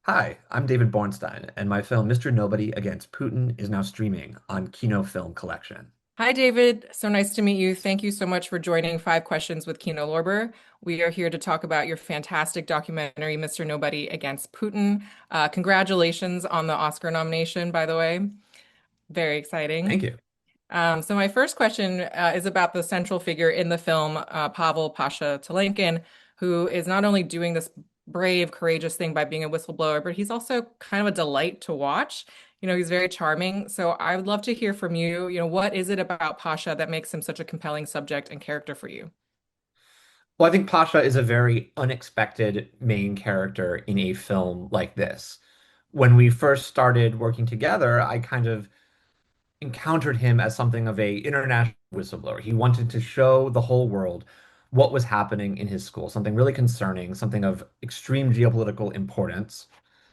Hi, I'm David Borenstein, and my film Mr. Nobody Against Putin is now streaming on Kino Film Collection. Hi, David. So nice to meet you. Thank you so much for joining Five Questions with Kino Lorber. We are here to talk about your fantastic documentary, Mr. Nobody Against Putin. Congratulations on the Oscar nomination, by the way. Very Thank exciting. you. So my first question is about the central figure in the film, Pavel Pasha Telenkin, who is not only doing this brave, courageous thing by being a whistleblower, but he's also kind of a delight to watch. He's very charming. So I would love to hear from you. What is it about Pasha that makes him such a compelling subject and character for you? Well, I think Pasha is a very unexpected main character in a film like this. When we first started working together, I kind of encountered him as something of a international whistleblower. He wanted to show the whole world what was happening in his school, something really concerning, something of extreme geopolitical importance.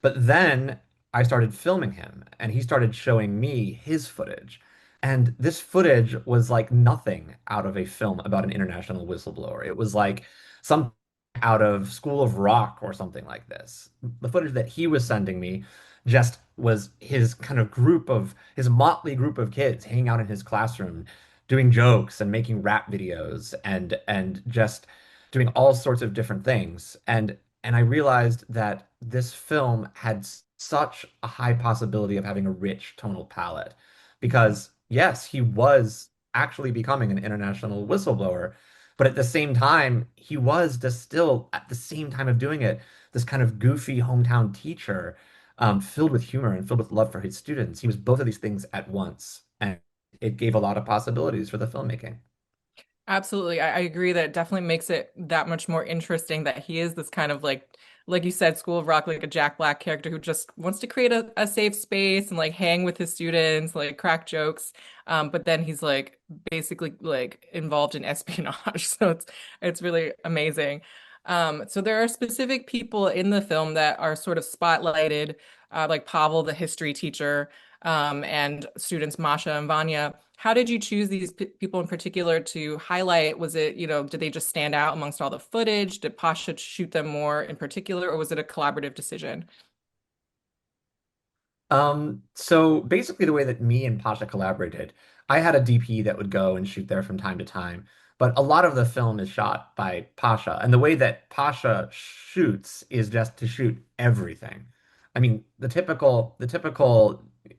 But then I started filming him, and he started showing me his footage. And this footage was like nothing out of a film about an international whistleblower. It was like some out of School of Rock or something like this. The footage that he was sending me just was his kind of group of his motley group of kids hanging out in his classroom doing jokes and making rap videos and just doing all sorts of different things. And I realized that this film had such a high possibility of having a rich tonal palette because yes, he was actually becoming an international whistleblower, but at the same time, he was just still at the same time of doing it, this kind of goofy hometown teacher, filled with humor and filled with love for his students. He was both of these things at once, and it gave a lot of possibilities for the filmmaking. Absolutely. I agree that it definitely makes it that much more interesting that he is this kind of like you said, School of Rock, like a Jack Black character who just wants to create a safe space and like hang with his students, like crack jokes. But then he's like basically like involved in espionage. So it's really amazing. So there are specific people in the film that are sort of spotlighted, like Pavel, the history teacher, and students Masha and Vanya. How did you choose these people in particular to highlight? Was it, did they just stand out amongst all the footage? Did Pasha shoot them more in particular, or was it a collaborative decision? So basically the way that me and Pasha collaborated, I had a DP that would go and shoot there from time to time, but a lot of the film is shot by Pasha, and the way that Pasha shoots is just to shoot everything. I mean, the typical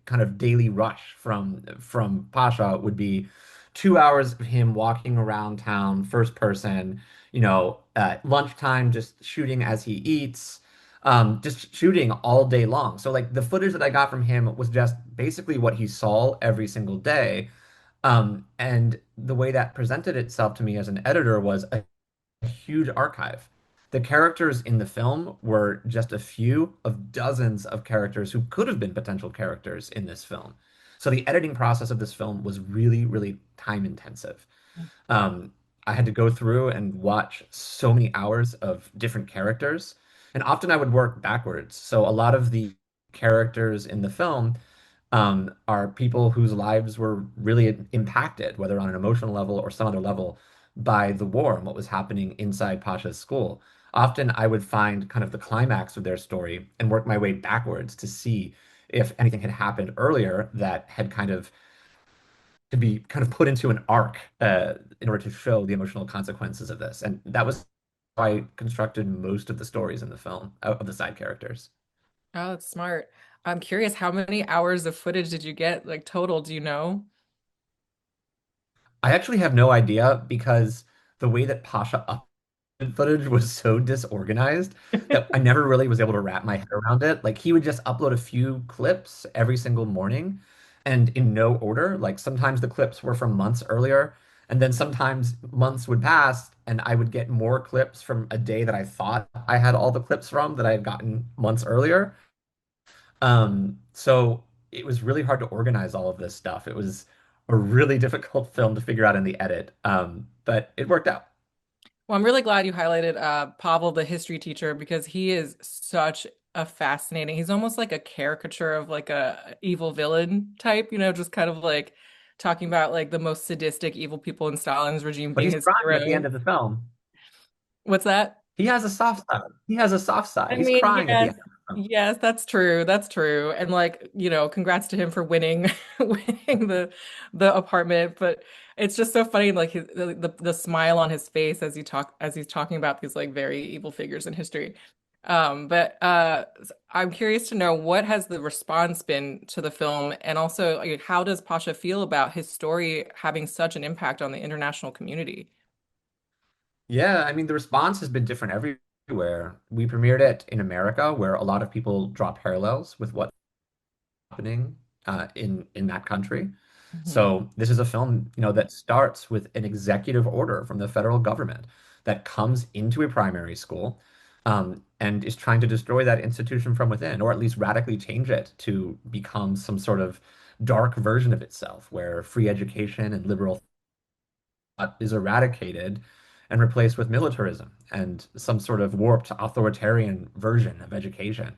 kind of daily rush from Pasha would be 2 hours of him walking around town, first person, lunchtime, just shooting as he eats, just shooting all day long. So like the footage that I got from him was just basically what he saw every single day. And the way that presented itself to me as an editor was a huge archive. The characters in the film were just a few of dozens of characters who could have been potential characters in this film. So the editing process of this film was really, really time intensive. Um, I had to go through and watch so many hours of different characters, and often I would work backwards. So a lot of the characters in the film are people whose lives were really impacted, whether on an emotional level or some other level, by the war and what was happening inside Pasha's school. Often I would find kind of the climax of their story and work my way backwards to see if anything had happened earlier that had kind of to be kind of put into an arc in order to show the emotional consequences of this. And that was how I constructed most of the stories in the film of the side characters. Oh, that's smart. I'm curious, how many hours of footage did you get, like total, do you know? I actually have no idea because the way that Pasha uploaded footage was so disorganized that I never really was able to wrap my head around it. Like he would just upload a few clips every single morning and in no order. Like sometimes the clips were from months earlier, and then sometimes months would pass and I would get more clips from a day that I thought I had all the clips from that I had gotten months earlier. So it was really hard to organize all of this stuff. It was a really difficult film to figure out in the edit, but it worked out. Well, I'm really glad you highlighted Pavel, the history teacher, because he is such a fascinating. He's almost like a caricature of like a evil villain type, just kind of like talking about like the most sadistic evil people in Stalin's regime But being he's his crying at the end hero. of the film. What's that? He has a soft side. He has a soft side. I He's mean, crying at the yes, end. Yes, that's true. That's true. And like, congrats to him for winning winning the apartment. But it's just so funny, like the smile on his face as he's talking about these like very evil figures in history. But I'm curious to know what has the response been to the film, and also like, how does Pasha feel about his story having such an impact on the international community? Yeah, I mean, the response has been different everywhere. We premiered it in America, where a lot of people draw parallels with what's happening in that country. Mhm. So this is a film, that starts with an executive order from the federal government that comes into a primary school, and is trying to destroy that institution from within, or at least radically change it to become some sort of dark version of itself, where free education and liberal is eradicated and replaced with militarism and some sort of warped authoritarian version of education.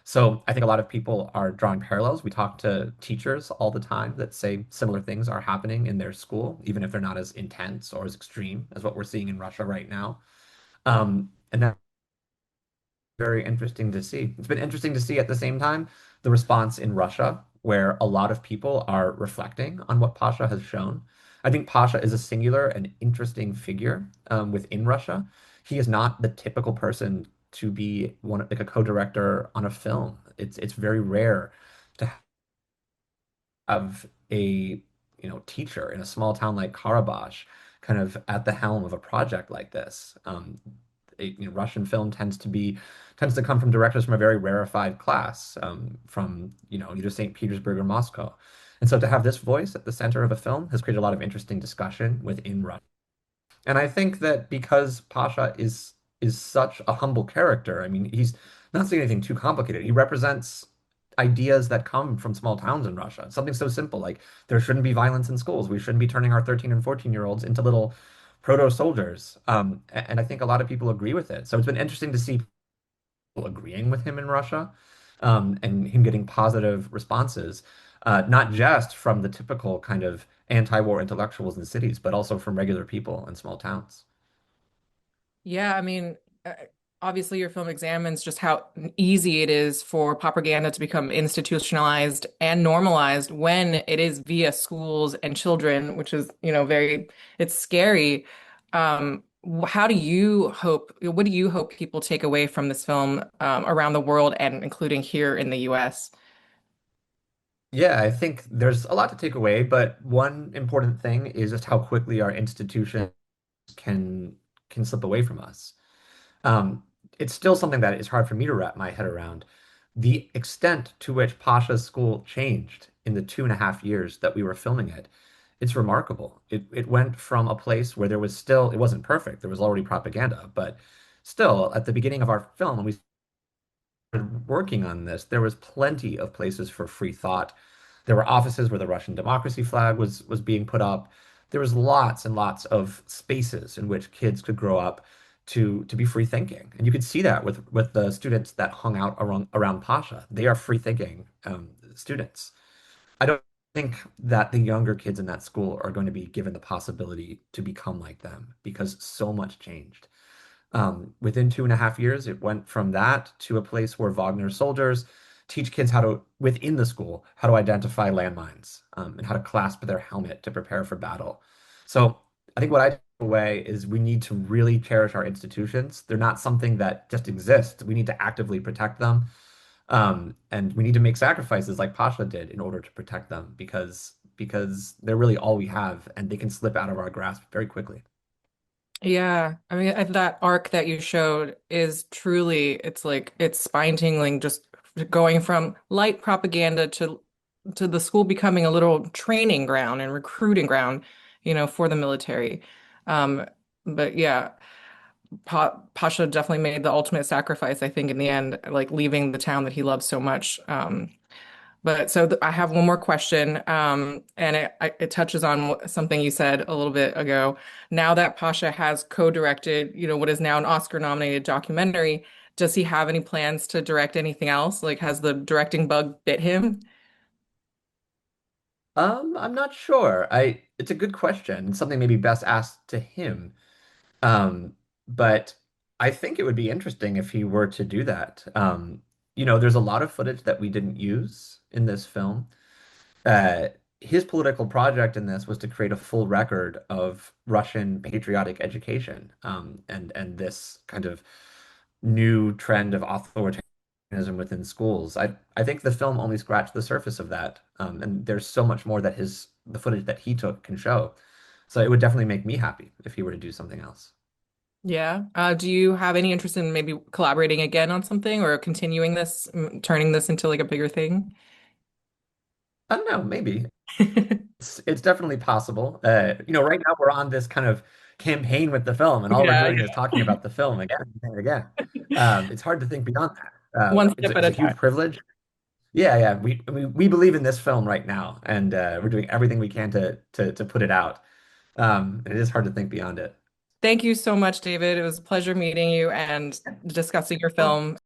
So I think a lot of people are drawing parallels. We talk to teachers all the time that say similar things are happening in their school, even if they're not as intense or as extreme as what we're seeing in Russia right now. And that's very interesting to see. It's been interesting to see at the same time the response in Russia, where a lot of people are reflecting on what Pasha has shown. I think Pasha is a singular and interesting figure within Russia. He is not the typical person to be one like a co-director on a film. It's very rare to have a teacher in a small town like Karabakh kind of at the helm of a project like this. Russian film tends to come from directors from a very rarefied class, from either St. Petersburg or Moscow. And so to have this voice at the center of a film has created a lot of interesting discussion within Russia. And I think that because Pasha is such a humble character, I mean, he's not saying anything too complicated. He represents ideas that come from small towns in Russia. Something so simple like there shouldn't be violence in schools. We shouldn't be turning our 13 and 14-year-olds into little proto soldiers. And I think a lot of people agree with it. So it's been interesting to see people agreeing with him in Russia, and him getting positive responses, not just from the typical kind of anti-war intellectuals in cities, but also from regular people in small towns. Yeah, I mean, obviously, your film examines just how easy it is for propaganda to become institutionalized and normalized when it is via schools and children, which is, it's scary. What do you hope people take away from this film, around the world and including here in the US? Yeah, I think there's a lot to take away, but one important thing is just how quickly our institutions can can slip away from us. Um, it's still something that is hard for me to wrap my head around. The extent to which Pasha's school changed in the 2.5 years that we were filming it, it's remarkable. It went from a place where it wasn't perfect, there was already propaganda, but still, at the beginning of our film, when we started working on this, there was plenty of places for free thought. There were offices where the Russian democracy flag was being put up. There was lots and lots of spaces in which kids could grow up to be free thinking. And you could see that with the students that hung out around Pasha. They are free thinking students. I don't think that the younger kids in that school are going to be given the possibility to become like them because so much changed. Within 2.5 years, it went from that to a place where Wagner soldiers teach kids within the school, how to identify landmines, and how to clasp their helmet to prepare for battle. So I think what I take away is we need to really cherish our institutions. They're not something that just exist. We need to actively protect them. And we need to make sacrifices like Pasha did in order to protect them because they're really all we have, and they can slip out of our grasp very quickly. Yeah, I mean, that arc that you showed is truly, it's like it's spine-tingling, just going from light propaganda to the school becoming a little training ground and recruiting ground, for the military. Um, but yeah, Pasha definitely made the ultimate sacrifice, I think, in the end, like leaving the town that he loves so much. But so I have one more question, and it touches on something you said a little bit ago. Now that Pasha has co-directed, what is now an Oscar-nominated documentary, does he have any plans to direct anything else? Like, has the directing bug bit him? I'm not sure. It's a good question. It's something maybe best asked to him. Um, but I think it would be interesting if he were to do that. there's a lot of footage that we didn't use in this film. Uh, his political project in this was to create a full record of Russian patriotic education, and this kind of new trend of authoritarianism within schools. I think the film only scratched the surface of that, and there's so much more that the footage that he took can show. So it would definitely make me happy if he were to do something else. Yeah. Do you have any interest in maybe collaborating again on something or continuing this, turning this into like a bigger thing? I don't know, maybe. It's definitely possible. Right now we're on this kind of campaign with the film, and all we're Yeah, doing is talking about the film again and again. It's hard to think beyond that. one It's step at it's a a huge time. privilege. Yeah, yeah. We believe in this film right now, and we're doing everything we can to put it out. And it is hard to think beyond it. Thank you so much, David. It was a pleasure meeting you and discussing your Well, film.